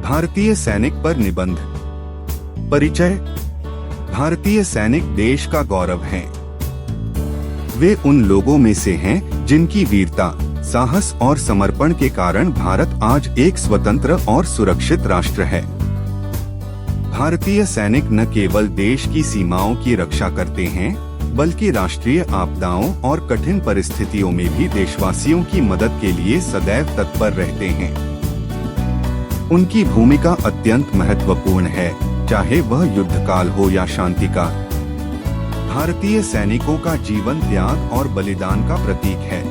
भारतीय सैनिक पर निबंध। परिचय। भारतीय सैनिक देश का गौरव हैं। वे उन लोगों में से हैं जिनकी वीरता, साहस और समर्पण के कारण भारत आज एक स्वतंत्र और सुरक्षित राष्ट्र है। भारतीय सैनिक न केवल देश की सीमाओं की रक्षा करते हैं, बल्कि राष्ट्रीय आपदाओं और कठिन परिस्थितियों में भी देशवासियों की मदद के लिए सदैव तत्पर रहते हैं। उनकी भूमिका अत्यंत महत्वपूर्ण है, चाहे वह युद्धकाल हो या शांति काल। भारतीय सैनिकों का जीवन त्याग और बलिदान का प्रतीक है।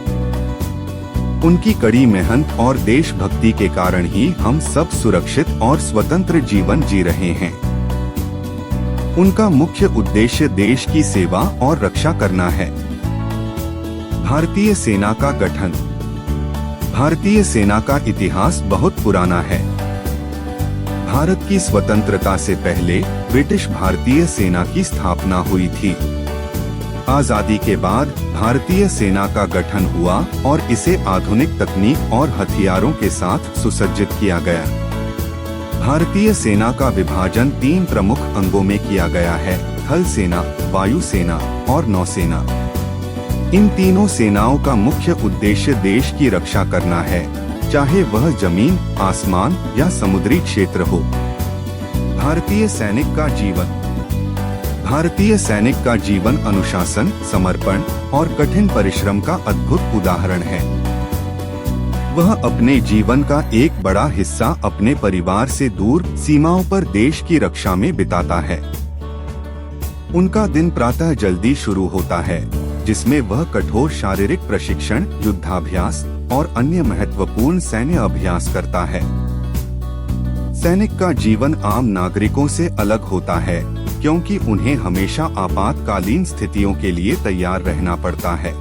उनकी कड़ी मेहनत और देशभक्ति के कारण ही हम सब सुरक्षित और स्वतंत्र जीवन जी रहे हैं। उनका मुख्य उद्देश्य देश की सेवा और रक्षा करना है। भारतीय सेना का गठन। भारतीय सेना का इतिहास बहुत पुराना है। भारत की स्वतंत्रता से पहले ब्रिटिश भारतीय सेना की स्थापना हुई थी। आजादी के बाद भारतीय सेना का गठन हुआ और इसे आधुनिक तकनीक और हथियारों के साथ सुसज्जित किया गया। भारतीय सेना का विभाजन 3 प्रमुख अंगों में किया गया है: थल सेना, वायु सेना और नौसेना। इन तीनों सेनाओं का मुख्य उद्देश्य देश की रक्षा करना है, चाहे वह जमीन, आसमान या समुद्री क्षेत्र हो। भारतीय सैनिक का जीवन। भारतीय सैनिक का जीवन अनुशासन, समर्पण और कठिन परिश्रम का अद्भुत उदाहरण है। वह अपने जीवन का एक बड़ा हिस्सा अपने परिवार से दूर सीमाओं पर देश की रक्षा में बिताता है। उनका दिन प्रातः जल्दी शुरू होता है, जिसमें वह कठोर शारीरिक प्रशिक्षण, युद्धाभ्यास और अन्य महत्वपूर्ण सैन्य अभ्यास करता है। सैनिक का जीवन आम नागरिकों से अलग होता है, क्योंकि उन्हें हमेशा आपातकालीन स्थितियों के लिए तैयार रहना पड़ता है।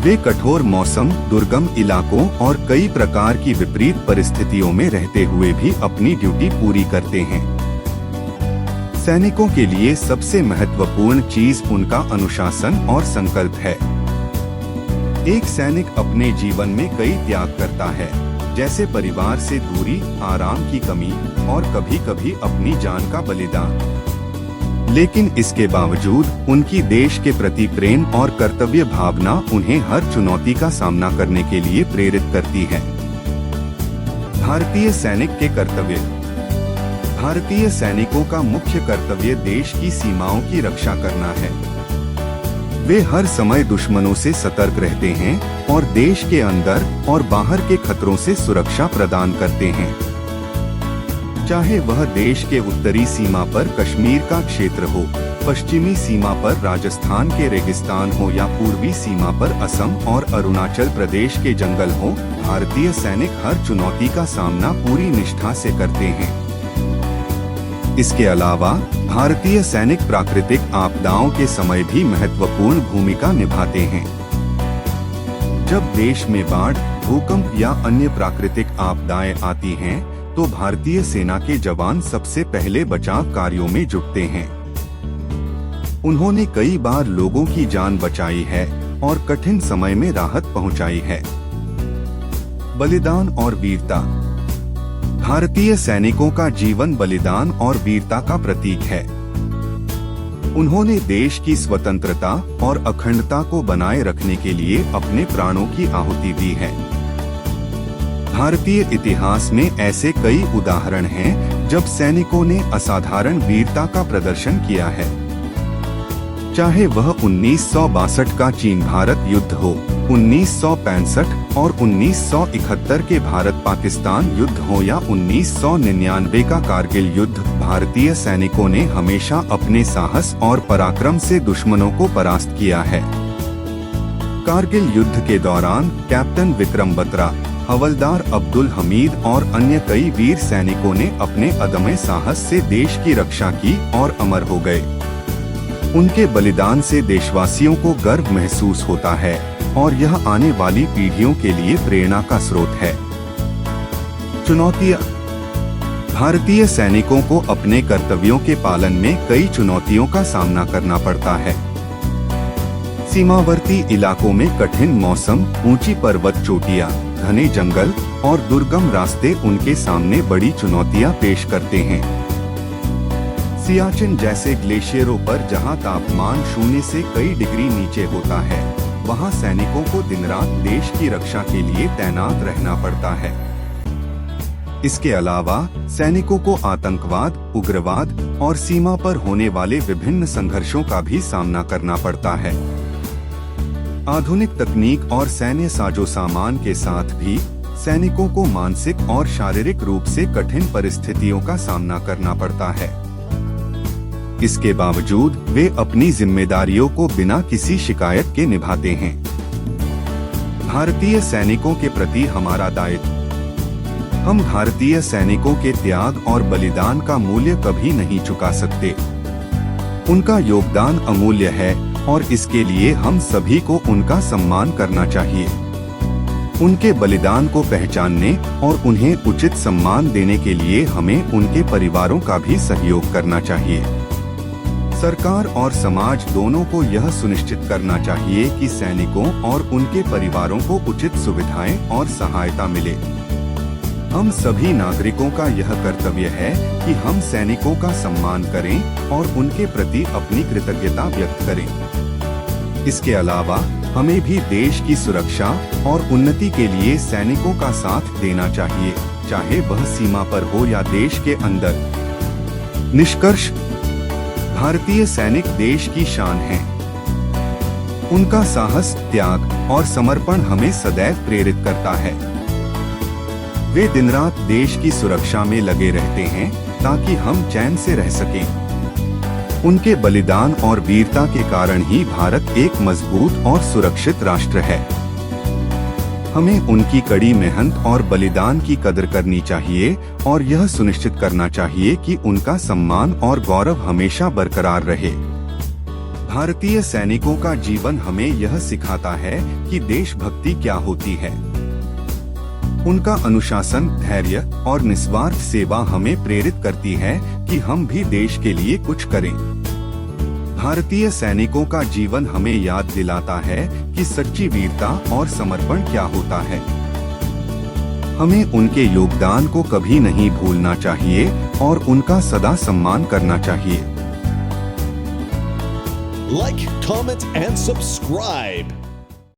वे कठोर मौसम, दुर्गम इलाकों और कई प्रकार की विपरीत परिस्थितियों में रहते हुए भी अपनी ड्यूटी पूरी करते हैं। सैनिकों के लिए सबसे महत्वपूर्ण चीज उनका अनुशासन और संकल्प है। एक सैनिक अपने जीवन में कई त्याग करता है, जैसे परिवार से दूरी, आराम की कमी और कभी-कभी अपनी जान का बलिदान। लेकिन इसके बावजूद उनकी देश के प्रति प्रेम और कर्तव्य भावना उन्हें हर चुनौती का सामना करने के लिए प्रेरित करती है। भारतीय सैनिक के कर्तव्य। भारतीय सैनिकों का मुख्य कर्तव्य देश की सीमाओं की रक्षा करना है। वे हर समय दुश्मनों से सतर्क रहते हैं और देश के अंदर और बाहर के खतरों से सुरक्षा प्रदान करते हैं। चाहे वह देश के उत्तरी सीमा पर कश्मीर का क्षेत्र हो, पश्चिमी सीमा पर राजस्थान के रेगिस्तान हो या पूर्वी सीमा पर असम और अरुणाचल प्रदेश के जंगल हो, भारतीय सैनिक हर चुनौती का सामना पूरी निष्ठा से करते हैं। इसके अलावा भारतीय सैनिक प्राकृतिक आपदाओं के समय भी महत्वपूर्ण भूमिका निभाते हैं। जब देश में बाढ़, भूकंप या अन्य प्राकृतिक आपदाएं आती हैं, तो भारतीय सेना के जवान सबसे पहले बचाव कार्यों में जुटते हैं। उन्होंने कई बार लोगों की जान बचाई है और कठिन समय में राहत पहुंचाई है। बलिदान और वीरता। भारतीय सैनिकों का जीवन बलिदान और वीरता का प्रतीक है। उन्होंने देश की स्वतंत्रता और अखंडता को बनाए रखने के लिए अपने प्राणों की आहुति दी है। भारतीय इतिहास में ऐसे कई उदाहरण हैं जब सैनिकों ने असाधारण वीरता का प्रदर्शन किया है। चाहे वह 1962 का चीन भारत युद्ध हो, 1965 और 1971 के भारत पाकिस्तान युद्ध हो या 1999 का कारगिल युद्ध, भारतीय सैनिकों ने हमेशा अपने साहस और पराक्रम से दुश्मनों को परास्त किया है। कारगिल युद्ध के दौरान कैप्टन विक्रम बत्रा, हवलदार अब्दुल हमीद और अन्य कई वीर सैनिकों ने अपने अदम्य साहस से देश की रक्षा की और अमर हो गए। उनके बलिदान से देशवासियों को गर्व महसूस होता है और यह आने वाली पीढ़ियों के लिए प्रेरणा का स्रोत है। चुनौतियां। भारतीय सैनिकों को अपने कर्तव्यों के पालन में कई चुनौतियों का सामना करना पड़ता है। सीमावर्ती इलाकों में कठिन मौसम, ऊंची पर्वत चोटियां, घने जंगल और दुर्गम रास्ते उनके सामने बड़ी चुनौतियां पेश करते हैं। सियाचिन जैसे ग्लेशियरों पर जहां तापमान 0 से कई डिग्री नीचे होता है, वहां सैनिकों को दिन रात देश की रक्षा के लिए तैनात रहना पड़ता है। इसके अलावा सैनिकों को आतंकवाद, उग्रवाद और सीमा पर होने वाले विभिन्न संघर्षों का भी सामना करना पड़ता है। आधुनिक तकनीक और सैन्य साजो सामान के साथ भी सैनिकों को मानसिक और शारीरिक रूप से कठिन परिस्थितियों का सामना करना पड़ता है। इसके बावजूद वे अपनी जिम्मेदारियों को बिना किसी शिकायत के निभाते हैं। भारतीय सैनिकों के प्रति हमारा दायित्व। हम भारतीय सैनिकों के त्याग और बलिदान का मूल्य कभी नहीं चुका सकते। उनका योगदान अमूल्य है और इसके लिए हम सभी को उनका सम्मान करना चाहिए। उनके बलिदान को पहचानने और उन्हें उचित सम्मान देने के लिए हमें उनके परिवारों का भी सहयोग करना चाहिए। सरकार और समाज दोनों को यह सुनिश्चित करना चाहिए कि सैनिकों और उनके परिवारों को उचित सुविधाएं और सहायता मिले। हम सभी नागरिकों का यह कर्तव्य है कि हम सैनिकों का सम्मान करें और उनके प्रति अपनी कृतज्ञता व्यक्त करें। इसके अलावा हमें भी देश की सुरक्षा और उन्नति के लिए सैनिकों का साथ देना चाहिए, चाहे वह सीमा पर हो या देश के अंदर। निष्कर्ष, भारतीय सैनिक देश की शान हैं। उनका साहस, त्याग और समर्पण हमें सदैव प्रेरित करता है। वे दिन रात देश की सुरक्षा में लगे रहते हैं ताकि हम चैन से रह सकें। उनके बलिदान और वीरता के कारण ही भारत एक मजबूत और सुरक्षित राष्ट्र है। हमें उनकी कड़ी मेहनत और बलिदान की कदर करनी चाहिए और यह सुनिश्चित करना चाहिए कि उनका सम्मान और गौरव हमेशा बरकरार रहे। भारतीय सैनिकों का जीवन हमें यह सिखाता है कि देशभक्ति क्या होती है। उनका अनुशासन, धैर्य और निस्वार्थ सेवा हमें प्रेरित करती है कि हम भी देश के लिए कुछ करें। भारतीय सैनिकों का जीवन हमें याद दिलाता है कि सच्ची वीरता और समर्पण क्या होता है। हमें उनके योगदान को कभी नहीं भूलना चाहिए और उनका सदा सम्मान करना चाहिए। Like, comment and subscribe.